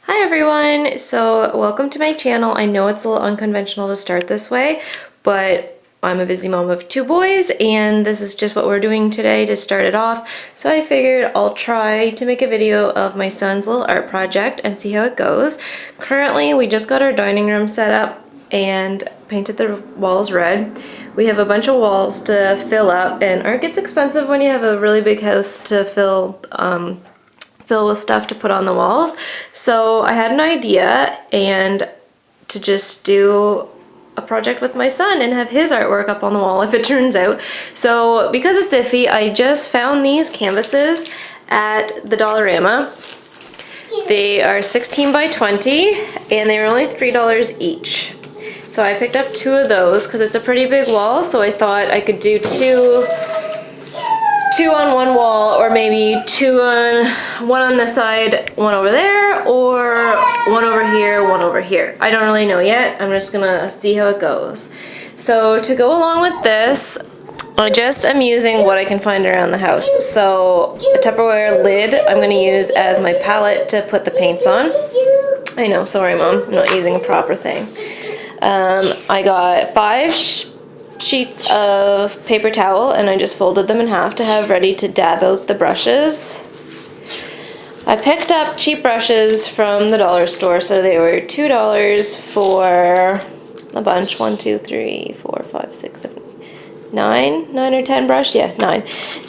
Hi everyone! So welcome to my channel. I know it's a little unconventional to start this way, but I'm a busy mom of two boys and this is just what we're doing today to start it off. So I figured I'll try to make a video of my son's little art project and see how it goes. Currently we just got our dining room set up and painted the walls red. We have a bunch of walls to fill up, and art gets expensive when you have a really big house to fill with stuff to put on the walls. So I had an idea and to just do a project with my son and have his artwork up on the wall if it turns out. So because it's iffy, I just found these canvases at the Dollarama. They are 16 by 20 and they were only $3 each. So I picked up two of those because it's a pretty big wall, so I thought I could do two on one wall, or maybe one on this side, one over there, or one over here, one over here. I don't really know yet. I'm just gonna see how it goes. So to go along with this, I just am using what I can find around the house. So a Tupperware lid I'm gonna use as my palette to put the paints on. I know, sorry Mom, I'm not using a proper thing. I got 5 sheets of paper towel and I just folded them in half to have ready to dab out the brushes. I picked up cheap brushes from the dollar store, so they were $2 for a bunch. 1, 2, 3, 4, 5, 6, 7, 9 or 10 brushes. Yeah,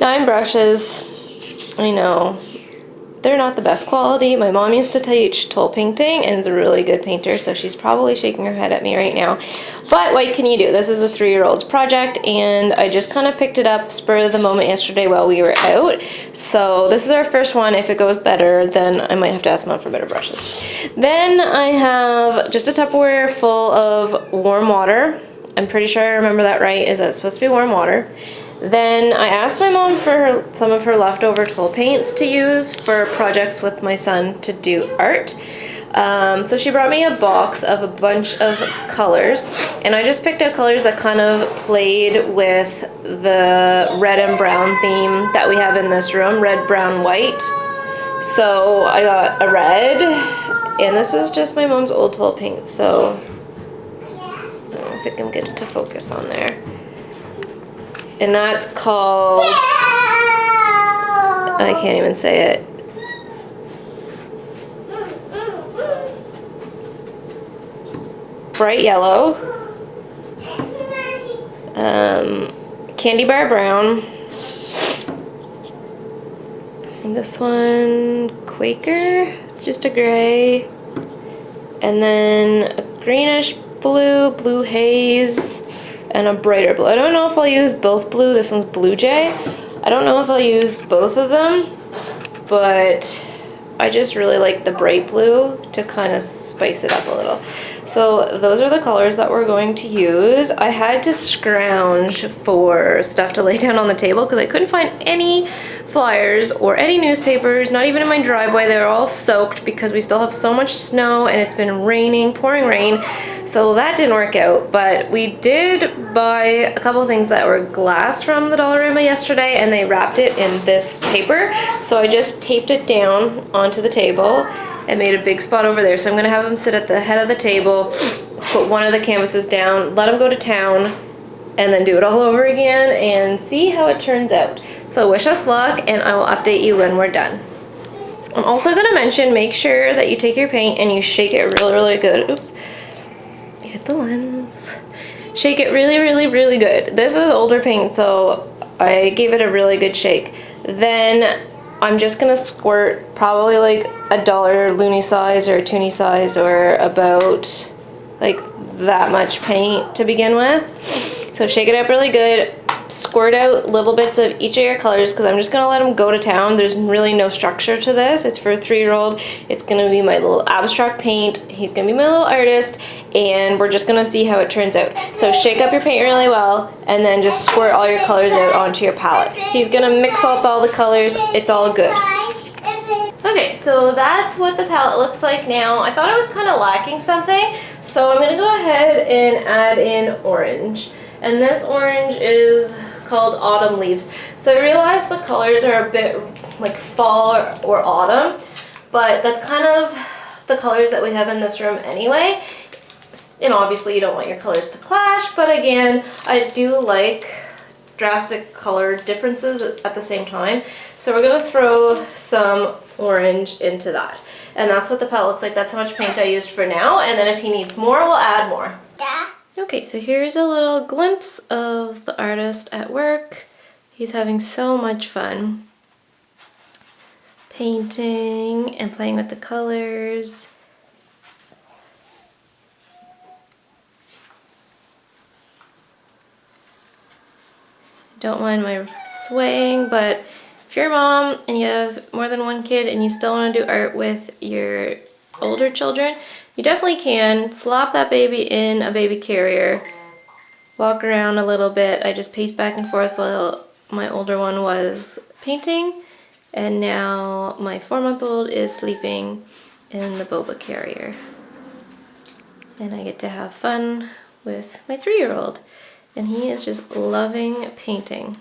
9 brushes. I know they're not the best quality. My mom used to teach tool painting and is a really good painter, so she's probably shaking her head at me right now. But what can you do? This is a 3-year-old's project and I just kind of picked it up spur of the moment yesterday while we were out. So this is our first one. If it goes better, then I might have to ask Mom for better brushes. Then I have just a Tupperware full of warm water. I'm pretty sure I remember that right. Is that supposed to be warm water? Then I asked my mom for some of her leftover tool paints to use for projects with my son to do art. So she brought me a box of a bunch of colors, and I just picked out colors that kind of played with the red and brown theme that we have in this room, red, brown, white. So I got a red, and this is just my mom's old tool paint, so I don't know if I can get it to focus on there. And that's called, I can't even say it. Bright yellow. Candy bar brown. And this one, Quaker, just a gray. And then a greenish blue, blue haze, and a brighter blue. I don't know if I'll use both blue. This one's Blue Jay. I don't know if I'll use both of them, but I just really like the bright blue to kind of spice it up a little. So those are the colors that we're going to use. I had to scrounge for stuff to lay down on the table because I couldn't find any flyers or any newspapers, not even in my driveway. They were all soaked because we still have so much snow and it's been raining, pouring rain. So that didn't work out, but we did buy a couple of things that were glass from the Dollarama yesterday, and they wrapped it in this paper. So I just taped it down onto the table and made a big spot over there. So I'm gonna have him sit at the head of the table, put one of the canvases down, let him go to town, and then do it all over again and see how it turns out. So wish us luck, and I will update you when we're done. I'm also gonna mention, make sure that you take your paint and you shake it really, really good. Oops, hit the lens. Shake it really, really, really good. This is older paint, so I gave it a really good shake. Then I'm just gonna squirt probably like a dollar loony size or a toonie size, or about like that much paint to begin with. So shake it up really good, squirt out little bits of each of your colors because I'm just gonna let him go to town. There's really no structure to this. It's for a 3-year-old. It's gonna be my little abstract paint. He's gonna be my little artist, and we're just gonna see how it turns out. So shake up your paint really well and then just squirt all your colors out onto your palette. He's gonna mix up all the colors. It's all good. Okay, so that's what the palette looks like now. I thought I was kind of lacking something, so I'm gonna go ahead and add in orange. And this orange is called Autumn Leaves. So I realized the colors are a bit like fall or autumn, but that's kind of the colors that we have in this room anyway. And obviously you don't want your colors to clash, but again, I do like drastic color differences at the same time. So we're gonna throw some orange into that. And that's what the palette looks like. That's how much paint I used for now. And then if he needs more, we'll add more. Okay, so here's a little glimpse of the artist at work. He's having so much fun painting and playing with the colors. Don't mind my swaying, but if you're a mom and you have more than one kid and you still want to do art with your older children, you definitely can. Slop that baby in a baby carrier, walk around a little bit. I just paced back and forth while my older one was painting, and now my 4-month-old is sleeping in the boba carrier. And I get to have fun with my 3-year-old, and he is just loving painting.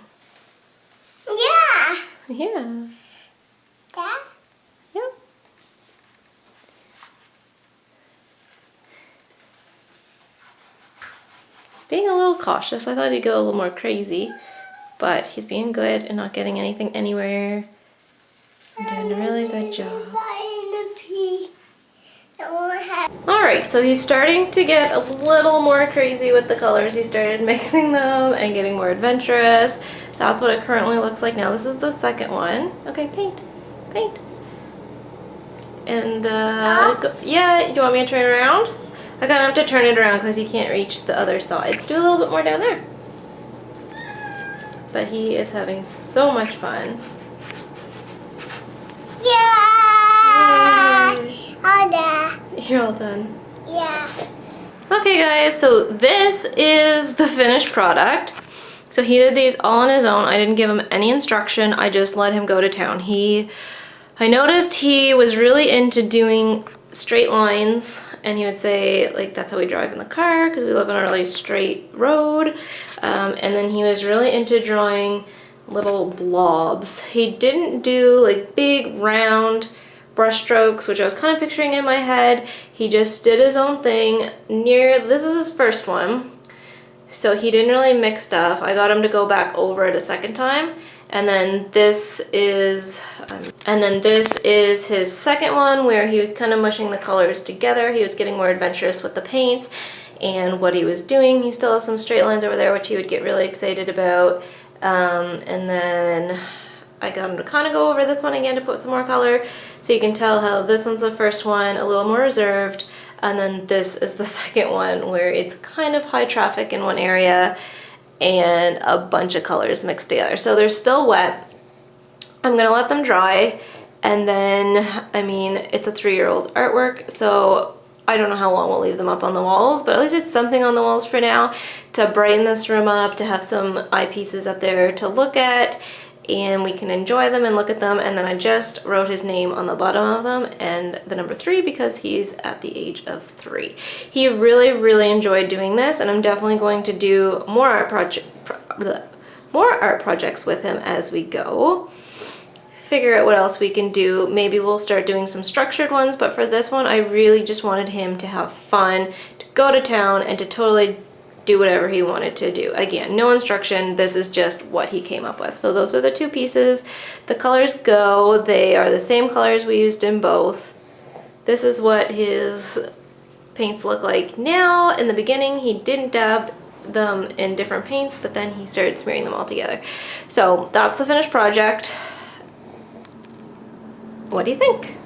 Yeah. Yeah. Yeah. Yep. He's being a little cautious. I thought he'd go a little more crazy, but he's being good and not getting anything anywhere. I'm doing a really good job. Alright, so he's starting to get a little more crazy with the colors. He started mixing them and getting more adventurous. That's what it currently looks like now. This is the second one. Okay, paint. Paint. And, yeah, do you want me to turn it around? I kind of have to turn it around because he can't reach the other sides. Do a little bit more down there. But he is having so much fun. Yeah. Yay. All done. You're all done. Yeah. Okay guys, so this is the finished product. So he did these all on his own. I didn't give him any instruction. I just let him go to town. I noticed he was really into doing straight lines, and he would say, like, that's how we drive in the car because we live on a really straight road. And then he was really into drawing little blobs. He didn't do like big round brush strokes, which I was kind of picturing in my head. He just did his own thing. This is his first one, so he didn't really mix stuff. I got him to go back over it a second time, and then this is his second one where he was kind of mushing the colors together. He was getting more adventurous with the paints and what he was doing. He still has some straight lines over there, which he would get really excited about. And then I got him to kind of go over this one again to put some more color, so you can tell how this one's the first one, a little more reserved, and then this is the second one where it's kind of high traffic in one area and a bunch of colors mixed together. So they're still wet. I'm gonna let them dry, and then, I mean, it's a 3-year-old artwork, so I don't know how long we'll leave them up on the walls, but at least it's something on the walls for now to brighten this room up, to have some eyepieces up there to look at, and we can enjoy them and look at them. And then I just wrote his name on the bottom of them and the number 3 because he's at the age of 3. He really, really enjoyed doing this, and I'm definitely going to do more art projects with him as we go. Figure out what else we can do. Maybe we'll start doing some structured ones, but for this one I really just wanted him to have fun, to go to town, and to totally do whatever he wanted to do. Again, no instruction, this is just what he came up with. So those are the 2 pieces. The colors go, they are the same colors we used in both. This is what his paints look like now. In the beginning he didn't dab them in different paints, but then he started smearing them all together. So that's the finished project. What do you think?